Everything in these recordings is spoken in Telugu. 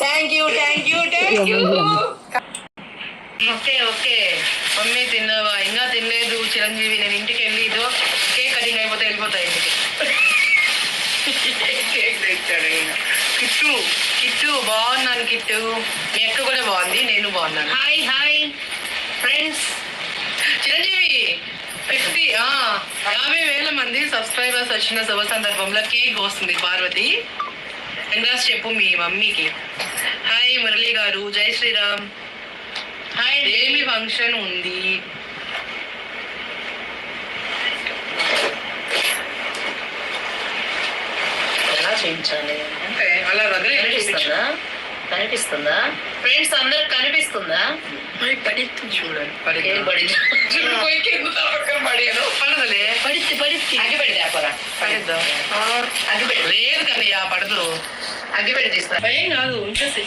Thank you thank you thank you. Okay okay mummy తిన్నావా? ఇంకా తినలేదు చిరంజీవి. నేను ఇంటికి వెళ్ళి ఇదో కేక్ కటింగ్ అయిపోతే వెళ్ళిపోతా ఇంటికి. కేక్ తెచ్చాడు ఈయన. కిట్టు కిట్టు బాగున్నాను కిట్టు. మీ అక్క కూడా బాగుంది, నేను బాగున్నాను. Hi hi friends. చిరంజీవి 50,000 మంది సబ్స్క్రైబర్స్ వచ్చిన శుభ సందర్భంలో కేక్ వస్తుంది పార్వతి. కంగ్రాట్స్ చెప్పు మీ మమ్మీకి. హాయ్ మురళి గారు, జై శ్రీరామ్. హాయ్ ఏమి ఫంక్షన్ ఉంది? ఎలా చేయించాలి అంటే అలా కనిపిస్తుందా? కనిపిస్తుందా ఫ్రెండ్స్? అందరికి కనిపిస్తుందా? చూడండి పడదలే. అగ్గి పెడితే అప్పరా పడిద్దాం. అగ్గి పెట్టి లేదు కానీ పడదు. అగ్గి పెట్టి తీస్తా. ఏం కాదు ఉంచేసి.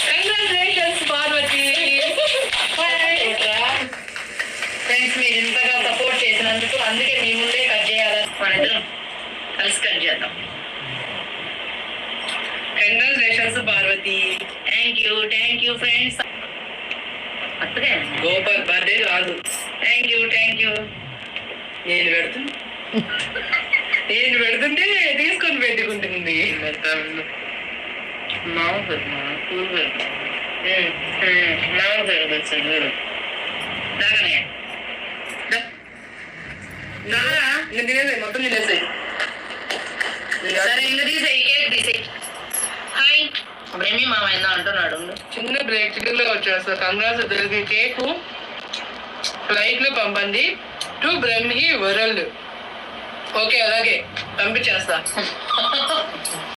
కంగ్రాచులేషన్స్ పార్వతి. ఫ్రెండ్స్ మీరు ఇంతగా సపోర్ట్ చేసినందుకు అందుకే మీ ముందే కట్ చేయాలి. మన ఇద్దరం కలిసి కట్ చేద్దాం. Congratulations Parvati. Thank you friends. అత్తగా గోపాల్ బర్త్డే కాదు. Thank you. నేను పెడుతుంటే తీసుకొని పెట్టుకుంటుంది. మామ పెడతా కూల్ పెడతా మామ పెడతా దాకనే ఇంకా తినేసాయి, మొత్తం తినేసాయి. సరే ఇంకా తీసేయి, కేక్ తీసేయి. హాయ్ బ్రహ్మి మామ ఏందో అంటున్నాడు. చిన్న బ్రేక్ చికెన్ లో వచ్చేస్తా. కంగ్రాట్స్ ఇద్దరికి. కేకు ఫ్లైట్ లో పంపండి టు బ్రహ్మి వరల్డ్. ఓకే అలాగే పంపించేస్తా.